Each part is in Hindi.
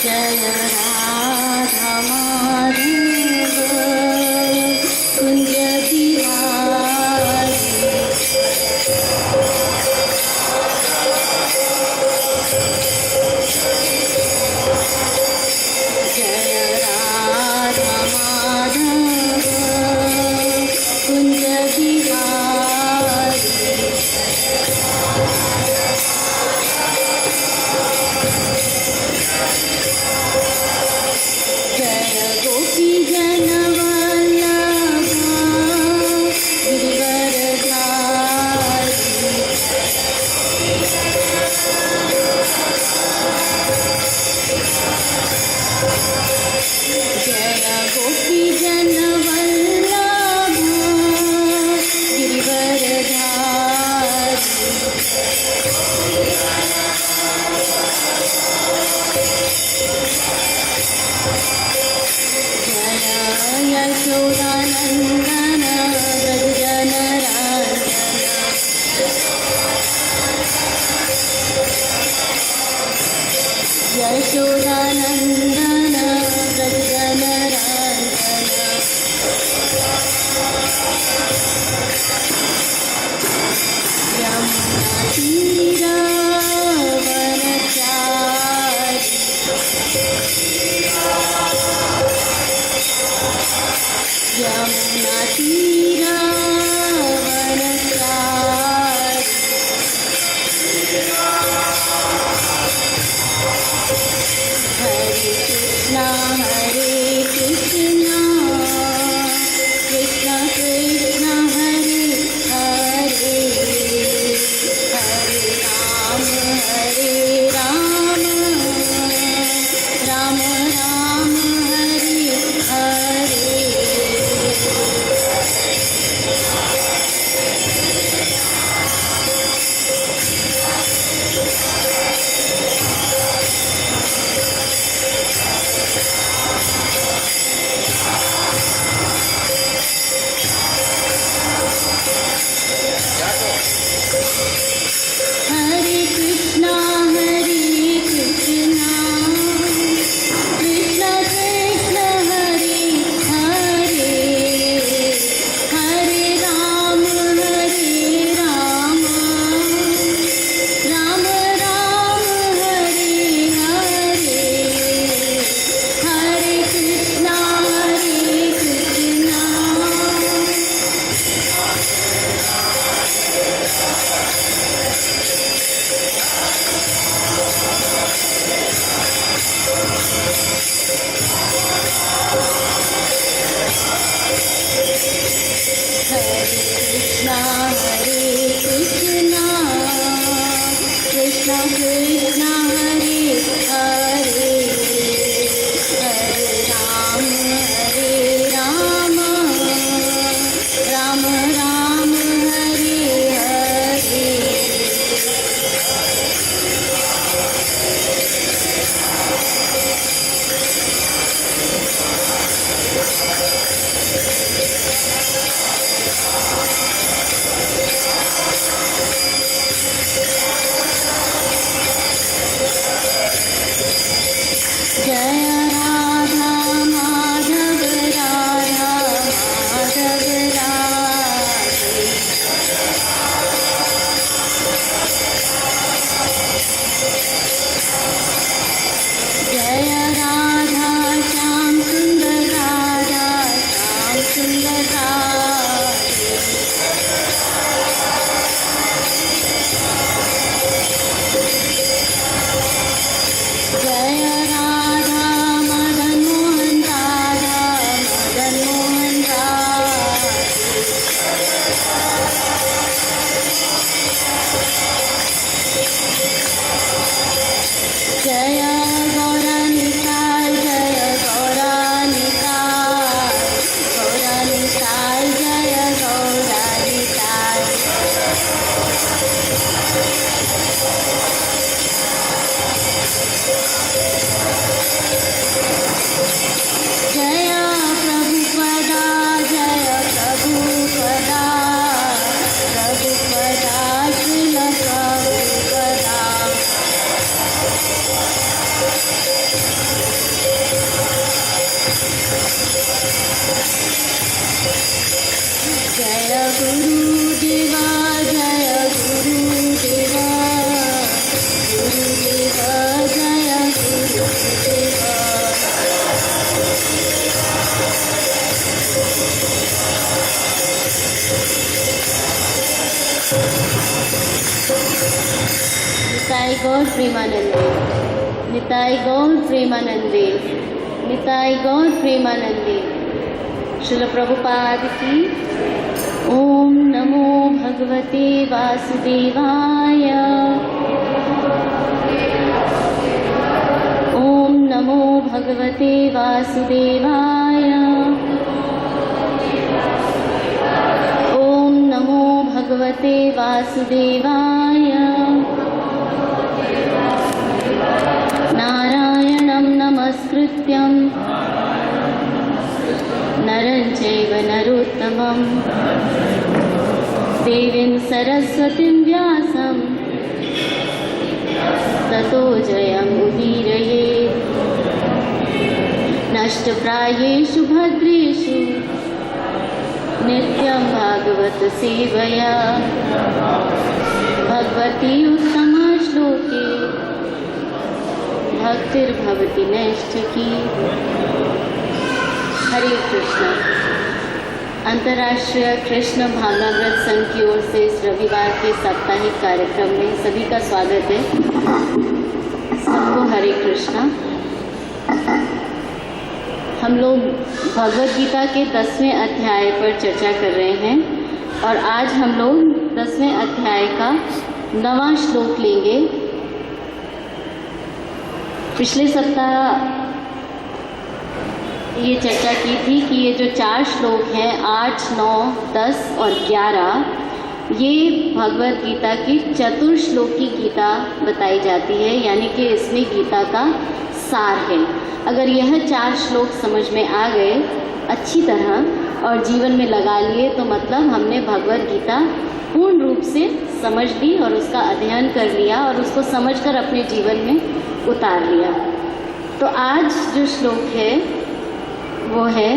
जय राधा माधव कुंज बिहारी। जय राधा माधव कुंज बिहारी। जय गोपी जन वल्लभा गिरिवरधारी। जय गोपी जन वल्लभा गिरिवरधारी। जय यशोदानंदन व्रज जनरंजन। यशोदानंदन व्रज जनरंजन। यमुना तीरा वनचारी। यमुना तीरा वनचारी। हरे कृष्णा कृष्ण कृष्ण हरे हरे हरे राम निताय गौर प्रेमानंदे, निताय गौर प्रेमानंदे, निताय गौर प्रेमानंदे। श्रील प्रभुपाद की। ओम नमो भगवते वासुदेवाय। ओम नमो भगवते वासुदेवाय। ओम नमो भगवते वासुदेवाय। नारायणं नमस्कृत्यं नरं चैव नरोत्तमं देवीं सरस्वतीं व्यासं ततो जयमुदीरयेत्। नष्टप्रायेषु भद्रेषु नित्यं भागवत सेवया भगवती उत्तमा श्लोके भक्तिर्भवति नैष्ठिकी। हरे कृष्ण। अंतर्राष्ट्रीय कृष्ण भावनाव्रत संघ की ओर से इस रविवार के साप्ताहिक कार्यक्रम में सभी का स्वागत है। सबको हरे कृष्णा। हम लोग भगवद गीता के 10वें अध्याय पर चर्चा कर रहे हैं और आज हम लोग 10वें अध्याय का 9वां श्लोक लेंगे। पिछले सप्ताह ये चर्चा की थी कि ये जो 4 श्लोक हैं 8, 9, 10 और 11 ये भगवद गीता की चतुर्श्लोकी गीता बताई जाती है, यानी कि इसमें गीता का सार है। अगर यह 4 श्लोक समझ में आ गए अच्छी तरह और जीवन में लगा लिए तो मतलब हमने भगवद गीता पूर्ण रूप से समझ ली और उसका अध्ययन कर लिया और उसको समझकर अपने जीवन में उतार लिया। तो आज जो श्लोक है वो है,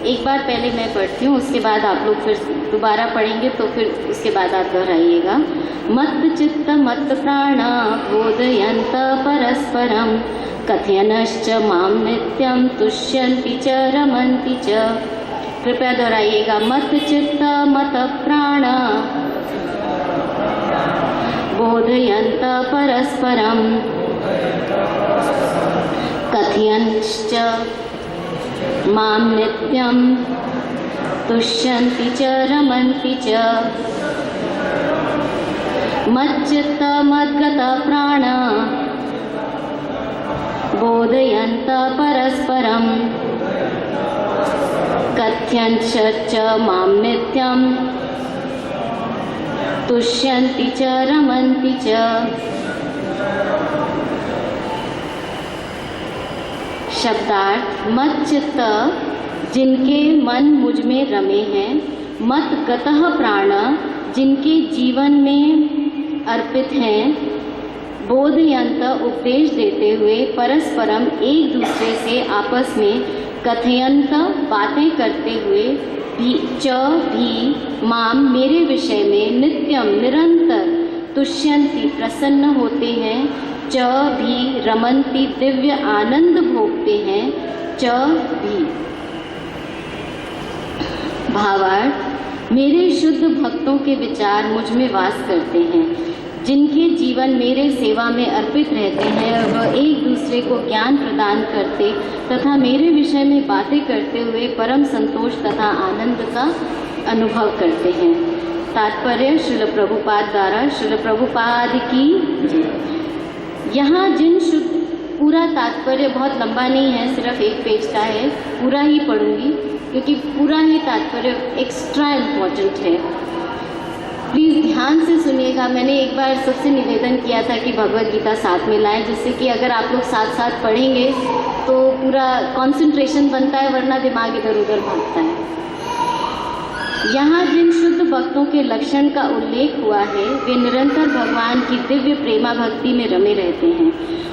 एक बार पहले मैं पढ़ती हूँ, उसके बाद आप लोग फिर दोबारा पढ़ेंगे तो फिर उसके बाद आप दोहराइएगा। मत्त चित्त मत्त प्राण बोधयन्त परस्परं कथयनश्च मां नित्यं तुष्यन्ति च रमन्ति च। कृपया दोहराइएगा। मत्त चित्त मत प्राण बोधयन्त परस्परं कथयनश्च मां नित्यं तुष्यन्ति च रमन्ति च। मच्चित्त मद्गत प्राण बोधयन्त परस्परं कथयन्श्च मां नित्यं तुष्यन्ति च रमन्ति च। शब्दार्थ। मत चित्त जिनके मन मुझ में रमे हैं, मत गतः प्राण जिनके जीवन में अर्पित हैं, बोधयंत उपदेश देते हुए, परस्परम एक दूसरे से आपस में, कथयंत बातें करते हुए, भी माम मेरे विषय में, नित्यम निरंतर, तुष्यंति प्रसन्न होते हैं, च भी रमन्ति दिव्य आनंद भोगते हैं, च भी। भावार्थ। मेरे शुद्ध भक्तों के विचार मुझ में वास करते हैं, जिनके जीवन मेरे सेवा में अर्पित रहते हैं और वह एक दूसरे को ज्ञान प्रदान करते तथा मेरे विषय में बातें करते हुए परम संतोष तथा आनंद का अनुभव करते हैं। तात्पर्य श्रील प्रभुपाद द्वारा। श्रील प्रभुपाद की। यहाँ जिन शुद्ध, पूरा तात्पर्य बहुत लंबा नहीं है, सिर्फ 1 पेज का है, पूरा ही पढ़ूंगी क्योंकि पूरा ही तात्पर्य एक्स्ट्रा इम्पोर्टेंट है। प्लीज़ ध्यान से सुनिएगा। मैंने एक बार सबसे निवेदन किया था कि भगवद गीता साथ में लाएं, जिससे कि अगर आप लोग साथ साथ पढ़ेंगे तो पूरा कंसंट्रेशन बनता है, वरना दिमाग इधर उधर भागता है। यहाँ जिन शुद्ध भक्तों के लक्षण का उल्लेख हुआ है वे निरंतर भगवान की दिव्य प्रेमा भक्ति में रमे रहते हैं।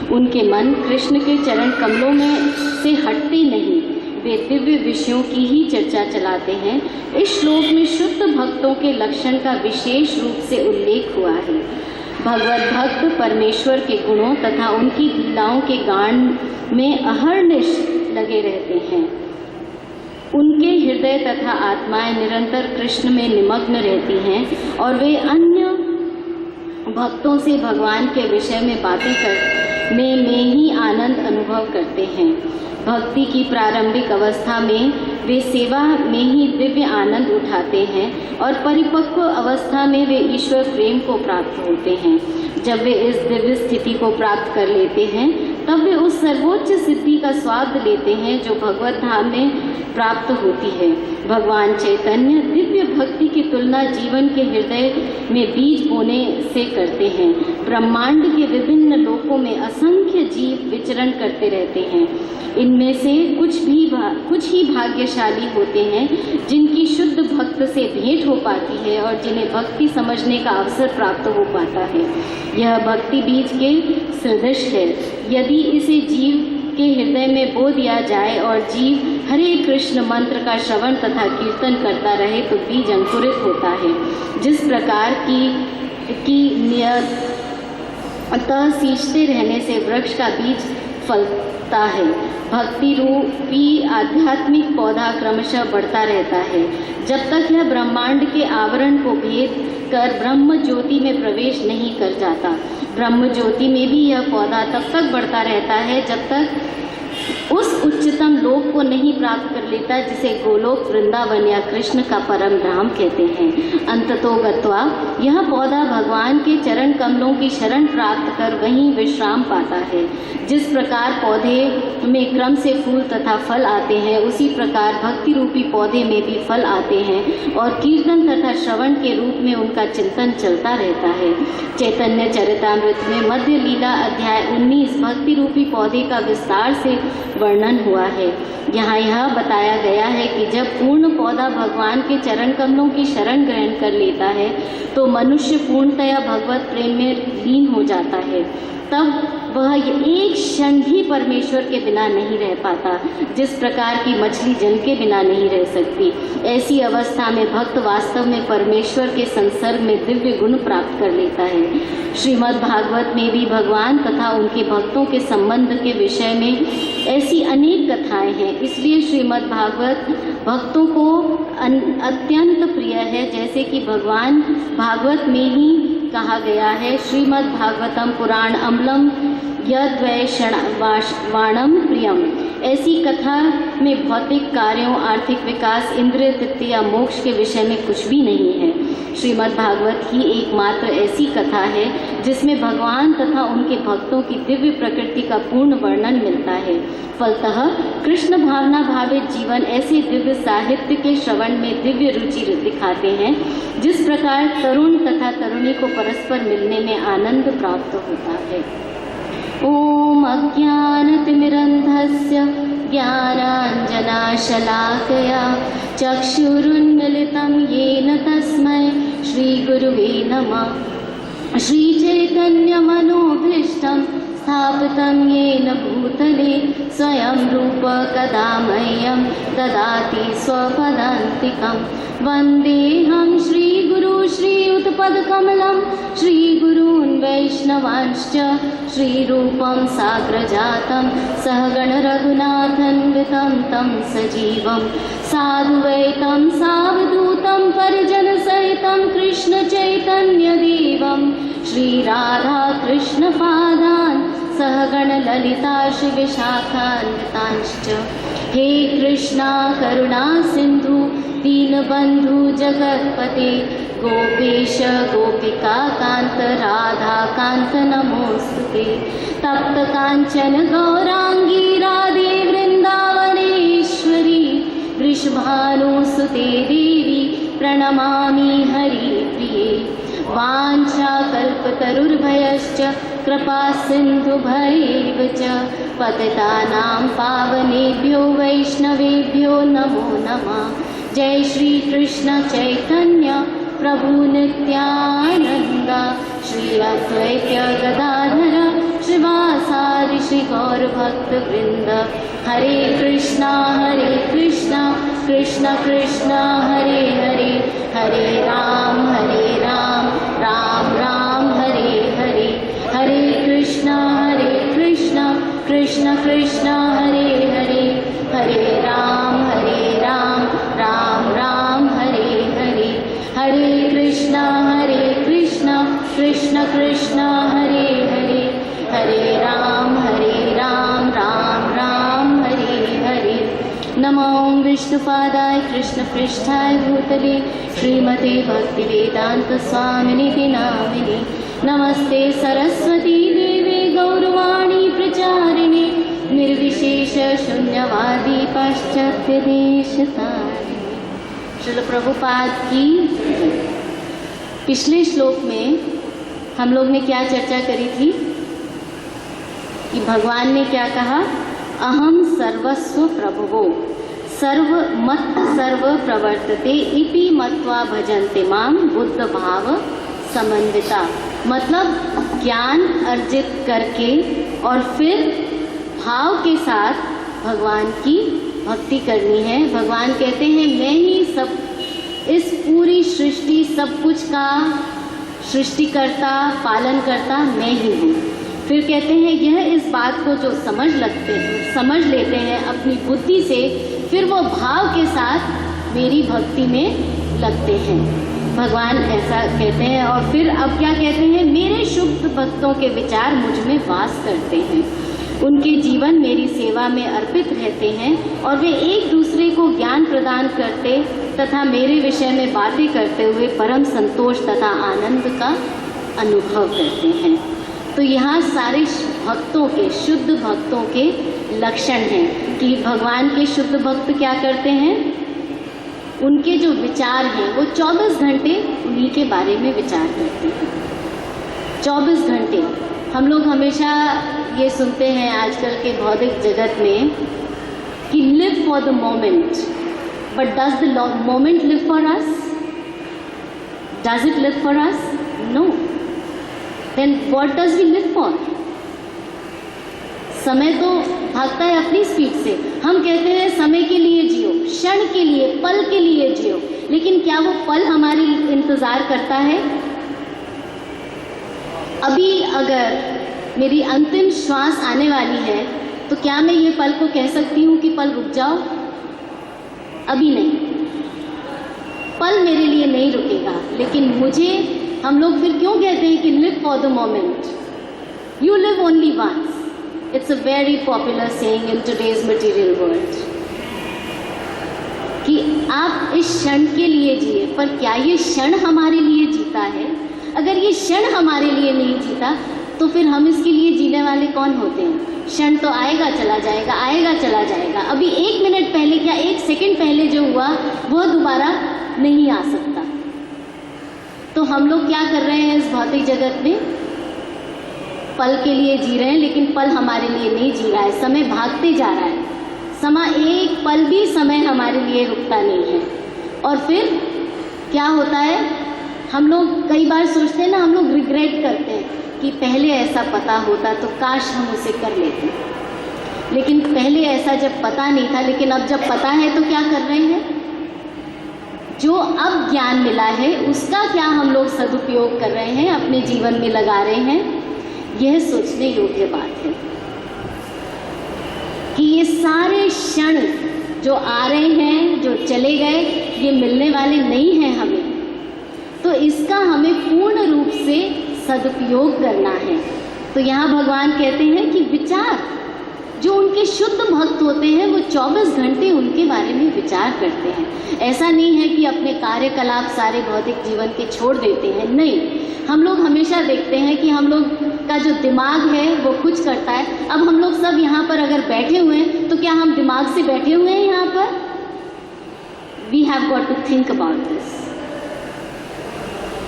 उनके मन कृष्ण के चरण कमलों में से हटते नहीं, वे दिव्य विषयों की ही चर्चा चलाते हैं। इस श्लोक में शुद्ध भक्तों के लक्षण का विशेष रूप से उल्लेख हुआ है। भगवत भक्त परमेश्वर के गुणों तथा उनकी लीलाओं के गान में अहर्निश लगे रहते हैं। उनके हृदय तथा आत्माएं निरंतर कृष्ण में निमग्न रहती हैं और वे अन्य भक्तों से भगवान के विषय में बातें करने में ही आनंद अनुभव करते हैं। भक्ति की प्रारंभिक अवस्था में वे सेवा में ही दिव्य आनंद उठाते हैं और परिपक्व अवस्था में वे ईश्वर प्रेम को प्राप्त होते हैं। जब वे इस दिव्य स्थिति को प्राप्त कर लेते हैं तब वे उस सर्वोच्च सिद्धि का स्वाद लेते हैं जो भगवत धाम में प्राप्त होती है। भगवान चैतन्य दिव्य भक्ति की तुलना जीवन के हृदय में बीज बोने से करते हैं। ब्रह्मांड के विभिन्न लोकों में असंख्य जीव विचरण करते रहते हैं। इनमें से कुछ ही भाग्यशाली होते हैं जिनकी शुद्ध भक्त से भेंट हो पाती है और जिन्हें भक्ति समझने का अवसर प्राप्त हो पाता है। यह भक्ति बीज के सदृश है। यदि इसे जीव के हृदय में बो दिया जाए और जीव हरे कृष्ण मंत्र का श्रवण तथा कीर्तन करता रहे तो बीज अंकुरित होता है। जिस प्रकार की नियतः सींचते रहने से वृक्ष का बीज फलता है, भक्ति रूपी आध्यात्मिक पौधा क्रमशः बढ़ता रहता है जब तक यह ब्रह्मांड के आवरण को भेद कर ब्रह्म ज्योति में प्रवेश नहीं कर जाता। ब्रह्म ज्योति में भी यह पौधा तब तक बढ़ता रहता है जब तक उस उच्चतम लोक को नहीं प्राप्त कर लेता जिसे गोलोक, वृंदावन या कृष्ण का परम धाम कहते हैं। अंततो गत्वा यह पौधा भगवान के चरण कमलों की शरण प्राप्त कर वहीं विश्राम पाता है। जिस प्रकार पौधे में क्रम से फूल तथा फल आते हैं उसी प्रकार भक्ति रूपी पौधे में भी फल आते हैं और कीर्तन तथा श्रवण के रूप में उनका चिंतन चलता रहता है। चैतन्य चरितामृत में मध्य लीला अध्याय 19 भक्ति रूपी पौधे का विस्तार से वर्णन हुआ है। यहाँ यह बताया गया है कि जब पूर्ण पौधा भगवान के चरण कमलों की शरण ग्रहण कर लेता है तो मनुष्य पूर्णतया भगवत प्रेम में लीन हो जाता है। तब वह एक क्षण भी परमेश्वर के बिना नहीं रह पाता, जिस प्रकार की मछली जल के बिना नहीं रह सकती। ऐसी अवस्था में भक्त वास्तव में परमेश्वर के संसर्ग में दिव्य गुण प्राप्त कर लेता है। श्रीमद् भागवत में भी भगवान तथा उनके भक्तों के संबंध के विषय में ऐसी अनेक कथाएं हैं। इसलिए श्रीमद् भागवत भक्तों को अत्यंत प्रिय है। जैसे कि भगवान भागवत में ही कहा गया है, श्रीमद् भागवतम पुराण अमलम यद्वैषणवाणम प्रियम। ऐसी कथा में भौतिक कार्यों, आर्थिक विकास, इंद्रिय तृप्ति या मोक्ष के विषय में कुछ भी नहीं है। श्रीमद् भागवत ही एकमात्र ऐसी कथा है जिसमें भगवान तथा उनके भक्तों की दिव्य प्रकृति का पूर्ण वर्णन मिलता है। फलतः कृष्ण भावना भावित जीवन ऐसे दिव्य साहित्य के श्रवण में दिव्य रुचि दिखाते हैं जिस प्रकार तरुण तथा तरुणी को परस्पर मिलने में आनंद प्राप्त होता है। ओम अज्ञानतिमिरन्धस्य ज्ञानाञ्जनशलाकया चक्षुरुन्मीलितं येन तस्मै श्रीगुरुवे नमः। श्रीचैतन्यमनोभीष्टं स्थापितं येन भूतले स्वयं रूप कदा मह्यं ददाति स्वपदान्तिकं। वन्देऽहं श्रीगुरु श्रीयुतपदकमलं श्रीगुरून् वैष्णवांश्च श्रीरूपं साग्रजातं सहगण रघुनाथन्वितं तं सजीवं साधुवैतं सावधूतं परिजनसहितं कृष्णचैतन्यदेवं श्रीराधाकृष्णपादान् सहगण ललिता श्रीविशाखान्वितांश्च। हे कृष्णा करुणा सिन्धु दीनबन्धु जगत्पते गोपेश गोपिका कान्त राधा कान्त नमोस्तुते। तप्त काञ्चन गौरांगी राधे वृन्दावनेश्वरी वृषभानुसुते देवी प्रणमामि हरिप्रिये। वाञ्छाकल्पतरुर्भयश्च कृपा सिन्धुभैव च पतितानां पावनेभ्यो वैष्णवेभ्यो नमो नमः। जय श्री कृष्ण चैतन्य प्रभु नित्यानंद श्री अद्वैत गदाधर श्रीवासादि श्री गौर भक्त वृंद। हरे कृष्णा कृष्ण कृष्ण हरे हरे, हरे राम राम राम हरे हरे। हरे कृष्णा कृष्ण कृष्ण हरे हरे, हरे राम राम राम हरे हरे। हरे कृष्णा कृष्ण कृष्ण विष्णुपादाय कृष्णपृष्ठाय भूतले श्रीमते भक्तिवेदांत स्वामिनिति नामिने नमस्ते सरस्वती देवे गौरवाणी प्रचारिणे निर्विशेष शून्यवादी पाश्चात्य देशतारिणे। श्रील प्रभुपाद की। पिछले श्लोक में हम लोग ने क्या चर्चा करी थी कि भगवान ने क्या कहा, अहम सर्वस्व प्रभुवो सर्वमत्त सर्व प्रवर्तते इति मत्वा भजन्ते माम बुद्ध भाव समन्विता। मतलब ज्ञान अर्जित करके और फिर भाव के साथ भगवान की भक्ति करनी है। भगवान कहते हैं मैं ही सब, इस पूरी सृष्टि सब कुछ का सृष्टिकर्ता पालन करता मैं ही हूँ। फिर कहते हैं यह इस बात को जो समझ लेते हैं अपनी बुद्धि से, फिर वो भाव के साथ मेरी भक्ति में लगते हैं। भगवान ऐसा कहते हैं। और फिर अब क्या कहते हैं, मेरे शुद्ध भक्तों के विचार मुझ में वास करते हैं, उनके जीवन मेरी सेवा में अर्पित रहते हैं और वे एक दूसरे को ज्ञान प्रदान करते तथा मेरे विषय में बातें करते हुए परम संतोष तथा आनंद का अनुभव करते हैं। तो यहाँ सारे भक्तों के, शुद्ध भक्तों के लक्षण हैं कि भगवान के शुद्ध भक्त क्या करते हैं, उनके जो विचार हैं वो 24 घंटे उन्हीं के बारे में विचार करते हैं। 24 घंटे। हम लोग हमेशा ये सुनते हैं आजकल के भौतिक जगत में कि live for the moment, but does the moment live for us? Does it live for us? No. Then what does we live for? समय तो भागता है अपनी स्पीड से। हम कहते हैं समय के लिए जियो, क्षण के लिए, पल के लिए जियो, लेकिन क्या वो पल हमारी इंतजार करता है? अभी अगर मेरी अंतिम श्वास आने वाली है तो क्या मैं ये पल को कह सकती हूँ कि पल रुक जाओ? अभी नहीं, पल मेरे लिए नहीं रुकेगा। लेकिन मुझे, हम लोग फिर क्यों कहते हैं कि live for the moment? You live only once. It's a very popular saying in today's material world कि आप इस क्षण के लिए जिए, पर क्या ये क्षण हमारे लिए जीता है? अगर ये क्षण हमारे लिए नहीं जीता तो फिर हम इसके लिए जीने वाले कौन होते हैं? क्षण तो आएगा चला जाएगा, आएगा चला जाएगा। अभी 1 मिनट पहले, क्या 1 सेकंड पहले जो हुआ वह दोबारा नहीं आ सकता। तो हम लोग क्या कर रहे हैं इस भौतिक जगत में? पल के लिए जी रहे हैं, लेकिन पल हमारे लिए नहीं जी रहा है। समय भागते जा रहा है। समय, एक पल भी समय हमारे लिए रुकता नहीं है। और फिर क्या होता है, हम लोग कई बार सोचते हैं ना, हम लोग रिग्रेट करते हैं कि पहले ऐसा पता होता तो काश हम उसे कर लेते। लेकिन पहले ऐसा जब पता नहीं था, लेकिन अब जब पता है तो क्या कर रहे हैं? जो अब ज्ञान मिला है उसका क्या हम लोग सदुपयोग कर रहे हैं, अपने जीवन में लगा रहे हैं? यह सोचने योग्य बात है कि ये सारे क्षण जो आ रहे हैं, जो चले गए, ये मिलने वाले नहीं हैं हमें। तो इसका हमें पूर्ण रूप से सदुपयोग करना है। तो यहाँ भगवान कहते हैं कि विचार, जो उनके शुद्ध भक्त होते हैं वो 24 घंटे उनके बारे में विचार करते हैं। ऐसा नहीं है कि अपने कार्यकलाप सारे भौतिक जीवन के छोड़ देते हैं, नहीं। हम लोग हमेशा देखते हैं कि हम लोग का जो दिमाग है वो कुछ करता है। अब हम लोग सब यहाँ पर अगर बैठे हुए हैं तो क्या हम दिमाग से बैठे हुए हैं यहाँ पर? We have got to think about this.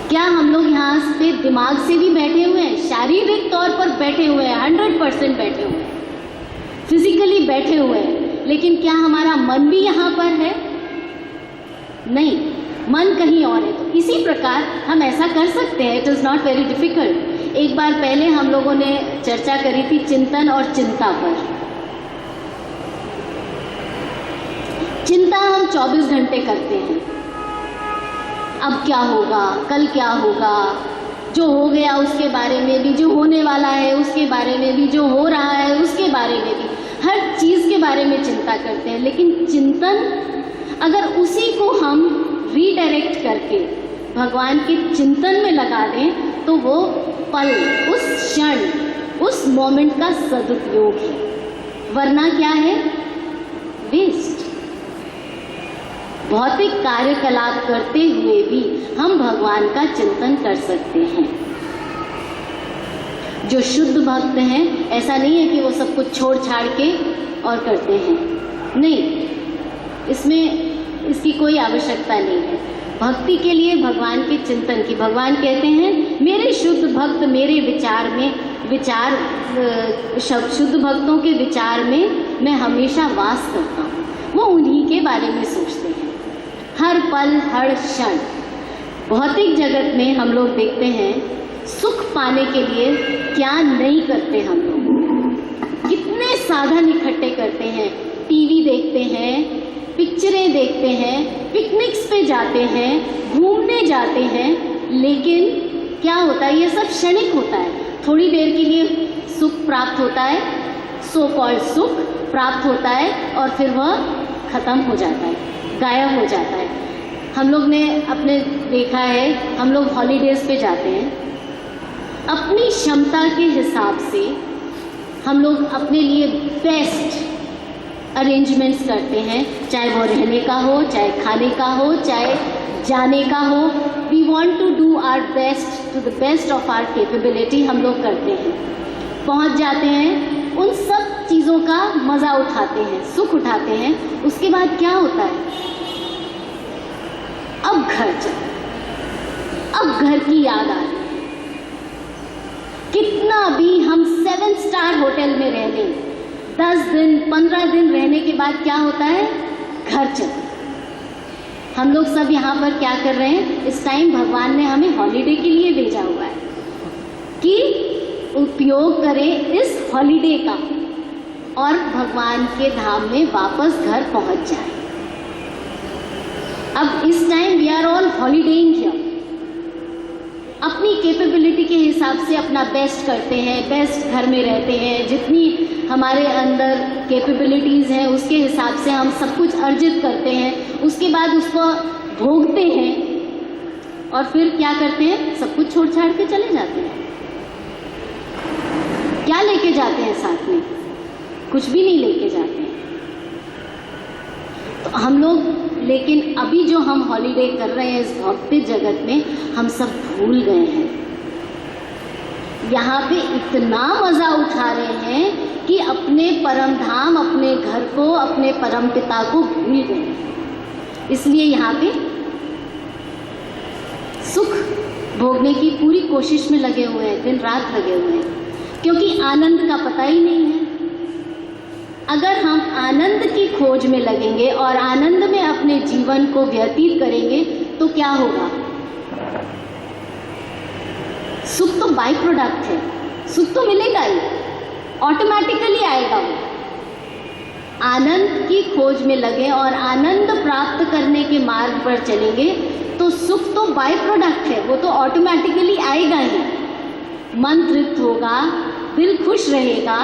क्या हम लोग यहाँ पे दिमाग से भी बैठे हुए हैं? शारीरिक तौर पर बैठे हुए हैं, 100% बैठे हुए हैं, फिजिकली बैठे हुए हैं, लेकिन क्या हमारा मन भी यहाँ पर है? नहीं, मन कहीं और है। तो इसी प्रकार हम ऐसा कर सकते हैं। It is not very difficult. एक बार पहले हम लोगों ने चर्चा करी थी चिंतन और चिंता पर। चिंता हम 24 घंटे करते हैं। अब क्या होगा, कल क्या होगा, जो हो गया उसके बारे में भी, जो होने वाला है उसके बारे में भी, जो हो रहा है उसके बारे में भी, हर चीज़ के बारे में चिंता करते हैं। लेकिन चिंतन, अगर उसी को हम रीडायरेक्ट करके भगवान के चिंतन में लगा दें तो वो पल, उस क्षण, उस मोमेंट का सदुपयोग है। वरना क्या है? वेस्ट। भौतिक कार्यकलाप करते हुए भी हम भगवान का चिंतन कर सकते हैं। जो शुद्ध भक्त हैं, ऐसा नहीं है कि वो सब कुछ छोड़ छाड़ के और करते हैं, नहीं, इसमें इसकी कोई आवश्यकता नहीं है। भक्ति के लिए भगवान के चिंतन की, भगवान कहते हैं मेरे शुद्ध भक्त मेरे विचार में शुद्ध भक्तों के विचार में मैं हमेशा वास करता हूँ। वो उन्हीं के बारे में सोचते हैं हर पल हर क्षण। भौतिक जगत में हम लोग देखते हैं सुख पाने के लिए क्या नहीं करते हम लोग, कितने साधन इकट्ठे करते हैं, टीवी देखते हैं, पिक्चरें देखते हैं, पिकनिक्स पे जाते हैं, घूमने जाते हैं, लेकिन क्या होता है, ये सब क्षणिक होता है। थोड़ी देर के लिए सुख प्राप्त होता है, सो कॉल्ड सुख प्राप्त होता है और फिर वह खत्म हो जाता है, गायब हो जाता है। हम लोग ने अपने देखा है, हम लोग हॉलीडेज पे जाते हैं, अपनी क्षमता के हिसाब से हम लोग अपने लिए बेस्ट अरेंजमेंट्स करते हैं, चाहे वो रहने का हो, चाहे खाने का हो, चाहे जाने का हो। We want to do our best to the best of our capability. हम लोग करते हैं, पहुंच जाते हैं, उन सब चीज़ों का मज़ा उठाते हैं, सुख उठाते हैं। उसके बाद क्या होता है, अब घर चलो, अब घर की याद आ रही। कितना भी हम 7 स्टार होटल में रह लें, 10 दिन 15 दिन रहने के बाद क्या होता है, घर चलो। हम लोग सब यहाँ पर क्या कर रहे हैं, इस टाइम भगवान ने हमें हॉलीडे के लिए भेजा हुआ है कि उपयोग करें इस हॉलीडे का और भगवान के धाम में वापस घर पहुँच जाए। अब इस time we are all holidaying here, अपनी कैपेबिलिटी के हिसाब से अपना बेस्ट करते हैं, बेस्ट घर में रहते हैं, जितनी हमारे अंदर कैपेबिलिटीज़ हैं उसके हिसाब से हम सब कुछ अर्जित करते हैं। उसके बाद उसको भोगते हैं और फिर क्या करते हैं, सब कुछ छोड़ छाड़ के चले जाते हैं। क्या लेके जाते हैं साथ में, कुछ भी नहीं लेके जाते हैं। तो हम लोग, लेकिन अभी जो हम हॉलीडे कर रहे हैं इस भौतिक जगत में, हम सब भूल गए हैं। यहाँ पे इतना मज़ा उठा रहे हैं कि अपने परम धाम, अपने घर को, अपने परम पिता को भूल गए। इसलिए यहाँ पे सुख भोगने की पूरी कोशिश में लगे हुए हैं, दिन रात लगे हुए हैं, क्योंकि आनंद का पता ही नहीं है। अगर हम आनंद की खोज में लगेंगे और आनंद में अपने जीवन को व्यतीत करेंगे तो क्या होगा, सुख तो बाई प्रोडक्ट है, सुख तो मिलेगा ही, ऑटोमेटिकली आएगा वो। आनंद की खोज में लगे और आनंद प्राप्त करने के मार्ग पर चलेंगे तो सुख तो बाई प्रोडक्ट है, वो तो ऑटोमेटिकली आएगा ही। मन तृप्त होगा, दिल खुश रहेगा।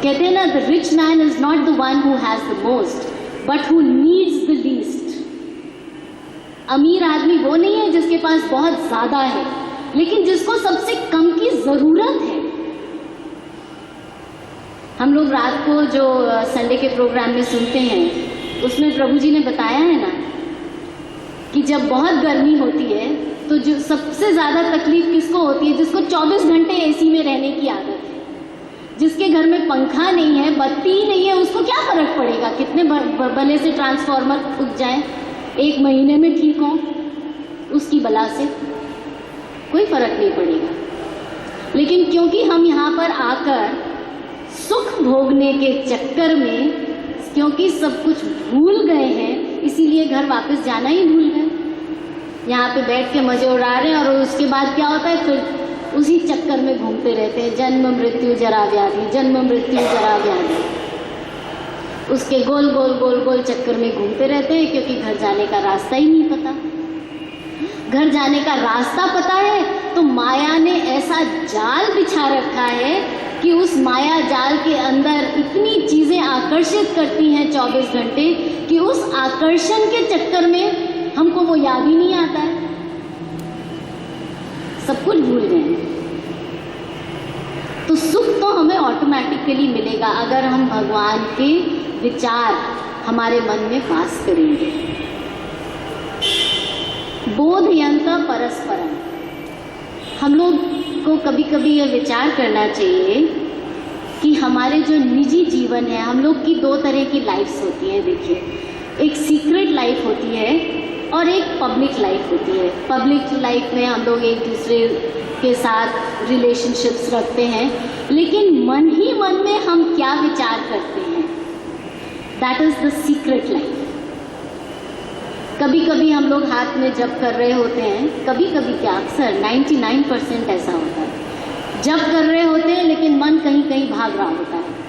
कहते हैं ना, the rich man is not the one who has the most but who needs the least. अमीर आदमी वो नहीं है जिसके पास बहुत ज़्यादा है, लेकिन जिसको सबसे कम की ज़रूरत है। हम लोग रात को जो संडे के प्रोग्राम में सुनते हैं, उसमें प्रभु जी ने बताया है ना कि जब बहुत गर्मी होती है तो जो सबसे ज़्यादा तकलीफ किसको होती है, जिसको 24 घंटे एसी में रहने की आदत है, जिसके घर में पंखा नहीं है, बत्ती नहीं है, उसको क्या फ़र्क पड़ेगा कितने भले से ट्रांसफार्मर उग जाए, 1 महीने में ठीक हो, उसकी बला से कोई फ़र्क नहीं पड़ेगा। लेकिन क्योंकि हम यहाँ पर आकर सुख भोगने के चक्कर में, क्योंकि सब कुछ भूल गए हैं, इसीलिए घर वापस जाना ही भूल गए। यहाँ पे बैठ के मज़े उड़ा रहे हैं और उसके बाद क्या होता है, फिर उसी चक्कर में घूमते रहते हैं, जन्म मृत्यु जरा व्याधि, जन्म मृत्यु जरा व्याधि, उसके गोल गोल गोल गोल चक्कर में घूमते रहते हैं, क्योंकि घर जाने का रास्ता ही नहीं पता। घर जाने का रास्ता पता है तो माया ने ऐसा जाल बिछा रखा है कि उस माया जाल के अंदर इतनी चीज़ें आकर्षित करती हैं 24 घंटे कि उस आकर्षण के चक्कर में हमको वो याद ही नहीं आता है, सब कुछ भूल गए। तो सुख तो हमें ऑटोमेटिकली मिलेगा अगर हम भगवान के विचार हमारे मन में वास करेंगे। बोधयंता परस्परम, हम लोग को कभी कभी यह विचार करना चाहिए कि हमारे जो निजी जीवन है, हम लोग की दो तरह की लाइफ्स होती है। देखिए, एक सीक्रेट लाइफ होती है और एक पब्लिक लाइफ होती है। पब्लिक लाइफ में हम लोग एक दूसरे के साथ रिलेशनशिप्स रखते हैं, लेकिन मन ही मन में हम क्या विचार करते हैं, that is the secret life. कभी कभी हम लोग हाथ में जप कर रहे होते हैं, कभी कभी क्या, अक्सर 99% ऐसा होता है, जप कर रहे होते हैं लेकिन मन कहीं कहीं भाग रहा होता है।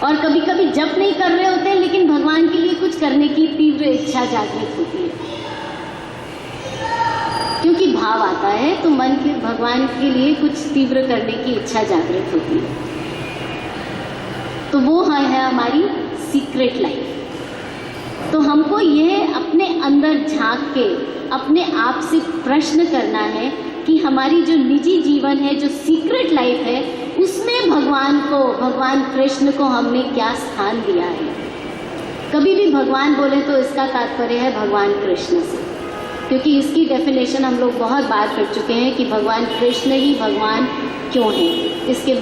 और कभी कभी जप नहीं कर रहे होते हैं लेकिन भगवान के लिए कुछ करने की तीव्र इच्छा जागृत होती है, क्योंकि भाव आता है तो मन के भगवान के लिए कुछ तीव्र करने की इच्छा जागृत होती है। तो वो है हमारी सीक्रेट लाइफ। तो हमको यह अपने अंदर झांक के अपने आप से प्रश्न करना है कि हमारी जो निजी जीवन है, जो सीक्रेट लाइफ है, उसमें भगवान कृष्ण को हमने क्या स्थान दिया है। कभी भी भगवान बोले तो इसका तात्पर्य है भगवान कृष्ण से, क्योंकि इसकी डेफिनेशन हम लोग बहुत बार कर चुके हैं कि भगवान कृष्ण ही भगवान क्यों है। इसके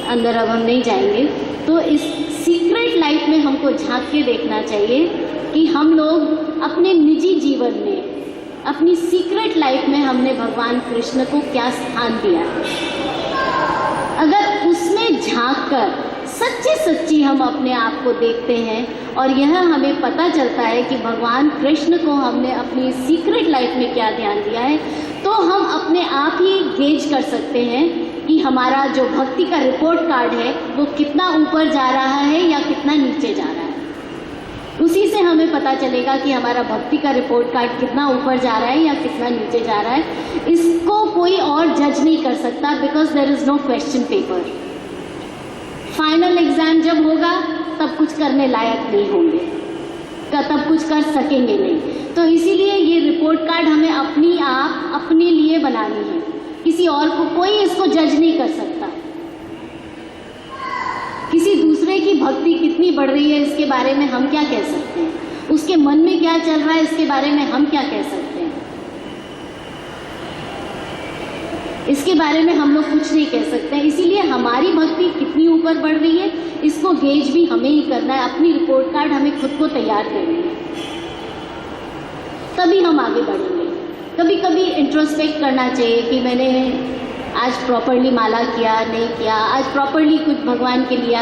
अंदर अब हम नहीं जाएंगे। तो इस सीक्रेट लाइफ में हमको झांक के देखना चाहिए कि हम लोग अपने निजी जीवन में, अपनी सीक्रेट लाइफ में हमने भगवान कृष्ण को क्या स्थान दिया है। अगर उसमें झांक कर सच्ची सच्ची हम अपने आप को देखते हैं और यह हमें पता चलता है कि भगवान कृष्ण को हमने अपनी सीक्रेट लाइफ में क्या ध्यान दिया है, तो हम अपने आप ही गेज कर सकते हैं कि हमारा जो भक्ति का रिपोर्ट कार्ड है वो कितना ऊपर जा रहा है या कितना नीचे जा रहा है। उसी से हमें पता चलेगा कि हमारा भक्ति का रिपोर्ट कार्ड कितना ऊपर जा रहा है या कितना नीचे जा रहा है। इसको कोई और जज नहीं कर सकता, because there is no question paper. Final exam जब होगा तब कुछ करने लायक नहीं होंगे, तब कुछ कर सकेंगे नहीं। तो इसीलिए ये रिपोर्ट कार्ड हमें अपने लिए बनानी है, किसी और को कोई इसको जज नहीं कर सकता। किसी दूसरे की भक्ति कितनी बढ़ रही है इसके बारे में हम क्या कह सकते हैं, उसके मन में क्या चल रहा है इसके बारे में हम क्या कह सकते हैं। इसके बारे में हम लोग कुछ नहीं कह सकते हैं। इसीलिए हमारी भक्ति कितनी ऊपर बढ़ रही है इसको गेज भी हमें ही करना है। अपनी रिपोर्ट कार्ड हमें खुद को तैयार करनी है, तभी हम आगे बढ़ेंगे। कभी कभी इंट्रोस्पेक्ट करना चाहिए कि मैंने आज प्रॉपरली माला किया नहीं किया, आज प्रॉपरली कुछ भगवान के लिए